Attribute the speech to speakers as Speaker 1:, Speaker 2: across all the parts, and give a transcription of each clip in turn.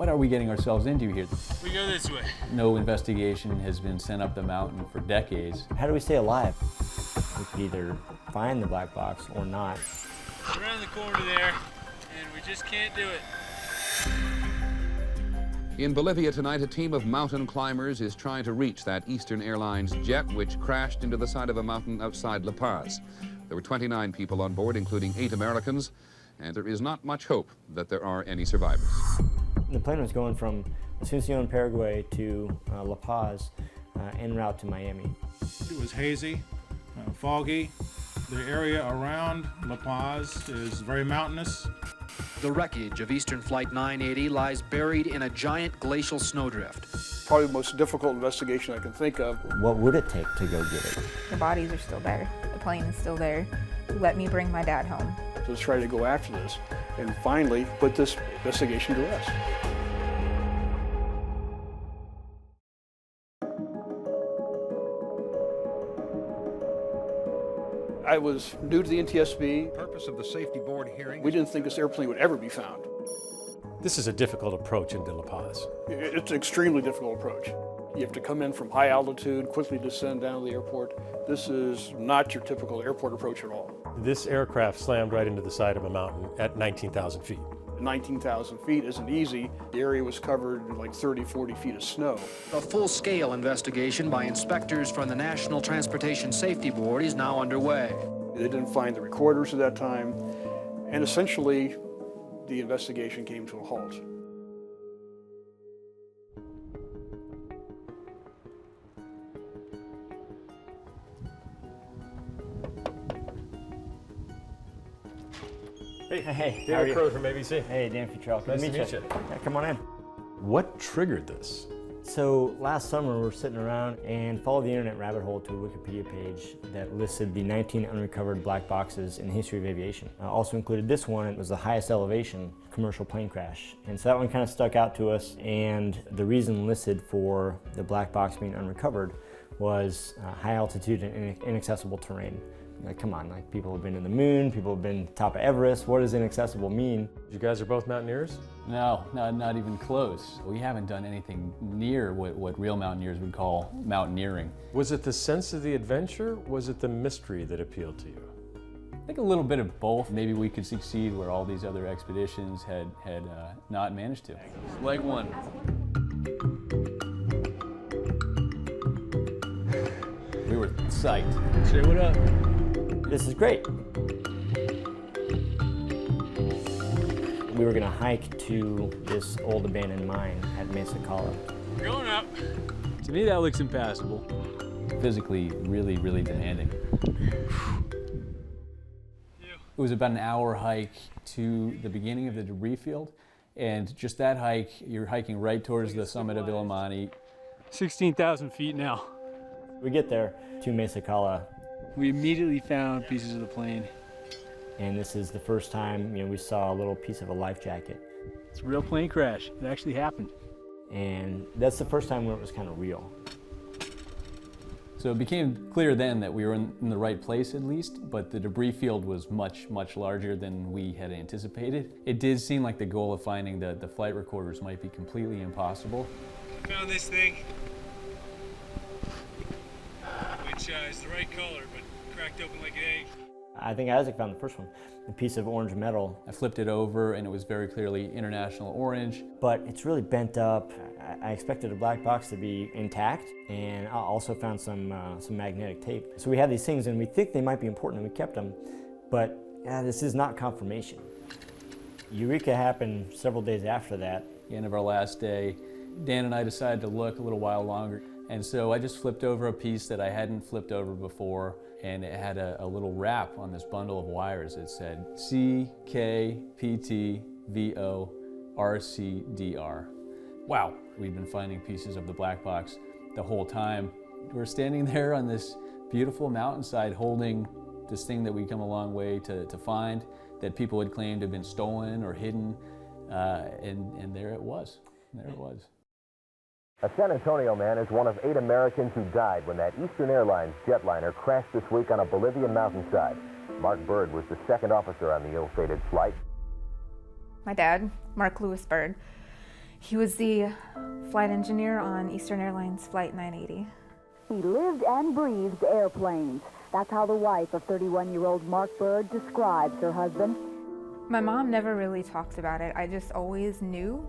Speaker 1: What are we getting ourselves into here?
Speaker 2: We go this way.
Speaker 1: No investigation has been sent up the mountain for decades.
Speaker 3: How do we stay alive? We could either find the black box or not.
Speaker 2: Around the corner there, and we just can't do it.
Speaker 4: In Bolivia tonight, a team of mountain climbers is trying to reach that Eastern Airlines jet which crashed into the side of a mountain outside La Paz. There were 29 people on board, including 8 Americans, and there is not much hope that there are any survivors.
Speaker 3: The plane was going from Asunción, Paraguay to La Paz en route to Miami.
Speaker 5: It was hazy, foggy. The area around La Paz is very mountainous.
Speaker 6: The wreckage of Eastern Flight 980 lies buried in a giant glacial snowdrift.
Speaker 7: Probably the most difficult investigation I can think of.
Speaker 3: What would it take to go get it?
Speaker 8: The bodies are still there. The plane is still there. Let me bring my dad home.
Speaker 7: So let's try to go after this and finally put this investigation to rest. I was new to the NTSB.
Speaker 4: Purpose of the safety board hearing.
Speaker 7: We didn't think this airplane would ever be found.
Speaker 9: This is a difficult approach into La Paz.
Speaker 7: It's an extremely difficult approach. You have to come in from high altitude, quickly descend down to the airport. This is not your typical airport approach at all.
Speaker 9: This aircraft slammed right into the side of a mountain at 19,000 feet.
Speaker 7: 19,000 feet isn't easy. The area was covered in like 30, 40 feet of snow.
Speaker 6: A full-scale investigation by inspectors from the National Transportation Safety Board is now underway.
Speaker 7: They didn't find the recorders at that time, and essentially the investigation came to a halt.
Speaker 3: Hey,
Speaker 9: David Crow from ABC.
Speaker 3: Hey, Dan Futrell.
Speaker 9: Nice to meet you.
Speaker 3: Yeah, come on in.
Speaker 9: What triggered this?
Speaker 3: So last summer, we were sitting around and followed the internet rabbit hole to a Wikipedia page that listed the 19 unrecovered black boxes in the history of aviation. Also included this one. It was the highest elevation commercial plane crash. And so that one kind of stuck out to us, and the reason listed for the black box being unrecovered was high altitude and inaccessible terrain. Like, come on, like, people have been to the moon, people have been top of Everest. What does inaccessible mean?
Speaker 9: You guys are both mountaineers?
Speaker 1: No, not even close. We haven't done anything near what real mountaineers would call mountaineering.
Speaker 9: Was it the sense of the adventure? Was it the mystery that appealed to you?
Speaker 1: I think a little bit of both. Maybe we could succeed where all these other expeditions had not managed to. Leg one. We were psyched.
Speaker 2: Say what up?
Speaker 3: This is great. We were gonna hike to this old abandoned mine at Mesa Cala.
Speaker 2: Going up. To me, that looks impassable.
Speaker 1: Physically, really, really demanding. It was about an hour hike to the beginning of the debris field, and just that hike, you're hiking right towards the summit of Illimani.
Speaker 2: 16,000 feet now.
Speaker 3: We get there to Mesa Cala,
Speaker 2: We immediately found pieces of the plane.
Speaker 3: and this is the first time we saw a little piece of a life jacket.
Speaker 2: It's a real plane crash. It actually happened.
Speaker 3: And that's the first time where it was kind of real.
Speaker 1: So it became clear then that we were in the right place at least, but the debris field was much, much larger than we had anticipated. It did seem like the goal of finding the flight recorders might be completely impossible.
Speaker 2: I found this thing, which is the right color, but cracked open like an egg.
Speaker 3: I think Isaac found the first one, a piece of orange metal.
Speaker 1: I flipped it over and it was very clearly international orange.
Speaker 3: But it's really bent up. I expected a black box to be intact, and I also found some magnetic tape. So we had these things, and we think they might be important, and we kept them, but this is not confirmation. Eureka happened several days after that.
Speaker 1: The end of our last day, Dan and I decided to look a little while longer, and so I just flipped over a piece that I hadn't flipped over before, and it had a little wrap on this bundle of wires. It said CKPTVORCDR. Wow, we'd been finding pieces of the black box the whole time. We're standing there on this beautiful mountainside holding this thing that we'd come a long way to find, that people had claimed had been stolen or hidden, and there it was. There it was.
Speaker 10: A San Antonio man is one of 8 Americans who died when that Eastern Airlines jetliner crashed this week on a Bolivian mountainside. Mark Bird was the second officer on the ill-fated flight.
Speaker 8: My dad, Mark Lewis Bird, He was the flight engineer on Eastern Airlines Flight 980.
Speaker 11: He lived and breathed airplanes. That's how the wife of 31-year-old Mark Bird describes her husband.
Speaker 8: My mom never really talked about it. I just always knew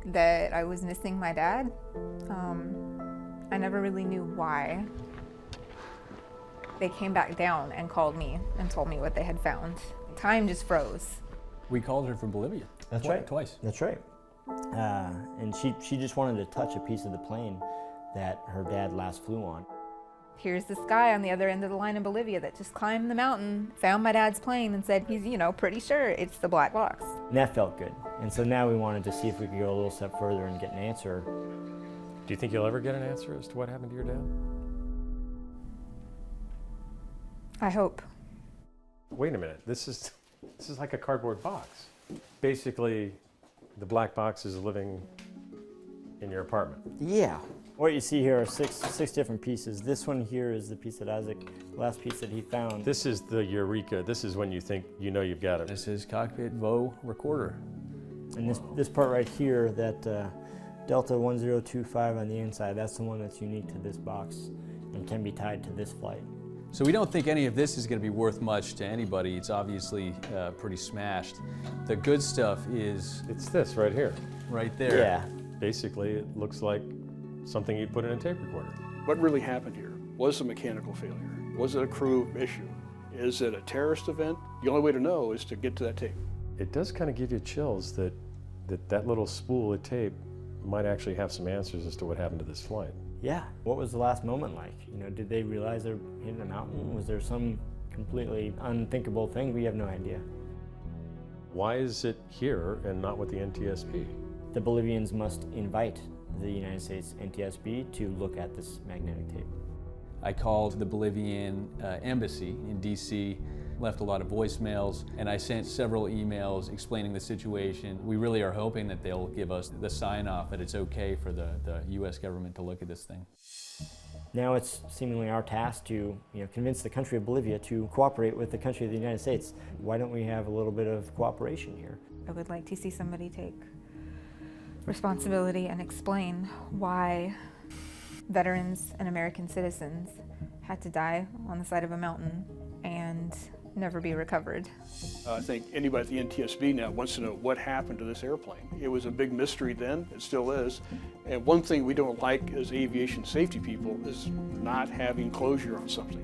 Speaker 8: that I was missing my dad. I never really knew why. They came back down and called me and told me what they had found. Time just froze.
Speaker 1: We called her from Bolivia.
Speaker 3: That's right.
Speaker 1: Twice.
Speaker 3: That's right. And she just wanted to touch a piece of the plane that her dad last flew on.
Speaker 8: Here's this guy on the other end of the line in Bolivia that just climbed the mountain, found my dad's plane, and said he's, pretty sure it's the black box.
Speaker 3: And that felt good. And so now we wanted to see if we could go a little step further and get an answer.
Speaker 9: Do you think you'll ever get an answer as to what happened to your dad?
Speaker 8: I hope.
Speaker 9: Wait a minute. This is like a cardboard box. Basically, the black box is living in your apartment.
Speaker 3: Yeah. What you see here are six different pieces. This one here is the piece that Isaac, last piece that he found.
Speaker 9: This is the eureka. This is when you think you know you've got it.
Speaker 1: This is cockpit VO recorder.
Speaker 3: And this part right here, that Delta 1025 on the inside, that's the one that's unique to this box and can be tied to this flight.
Speaker 1: So we don't think any of this is going to be worth much to anybody. It's obviously pretty smashed. The good stuff is...
Speaker 9: It's this right here.
Speaker 1: Right there.
Speaker 3: Yeah.
Speaker 9: Basically, it looks like something you'd put in a tape recorder.
Speaker 7: What really happened here? Was it a mechanical failure? Was it a crew issue? Is it a terrorist event? The only way to know is to get to that tape.
Speaker 9: It does kind of give you chills that little spool of tape might actually have some answers as to what happened to this flight.
Speaker 3: Yeah. What was the last moment like? Did they realize they're hitting a mountain? Was there some completely unthinkable thing? We have no idea.
Speaker 9: Why is it here and not with the NTSB?
Speaker 3: The Bolivians must invite the United States NTSB to look at this magnetic tape.
Speaker 1: I called the Bolivian embassy in DC, left a lot of voicemails, and I sent several emails explaining the situation. We really are hoping that they'll give us the sign-off that it's okay for the U.S. government to look at this thing.
Speaker 3: Now it's seemingly our task to convince the country of Bolivia to cooperate with the country of the United States. Why don't we have a little bit of cooperation here?
Speaker 8: I would like to see somebody take responsibility and explain why veterans and American citizens had to die on the side of a mountain and never be recovered.
Speaker 7: I think anybody at the NTSB now wants to know what happened to this airplane. It was a big mystery then, it still is. And one thing we don't like as aviation safety people is not having closure on something.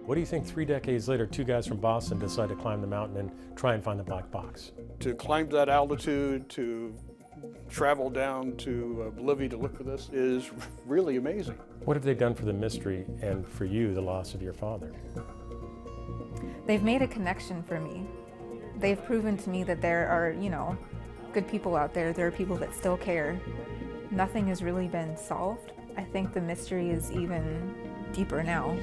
Speaker 9: What do you think 3 decades later, 2 guys from Boston decide to climb the mountain and try and find the black box?
Speaker 7: To climb to that altitude, to travel down to Bolivia to look for this is really amazing.
Speaker 9: What have they done for the mystery and for you, the loss of your father?
Speaker 8: They've made a connection for me. They've proven to me that there are, good people out there. There are people that still care. Nothing has really been solved. I think the mystery is even deeper now.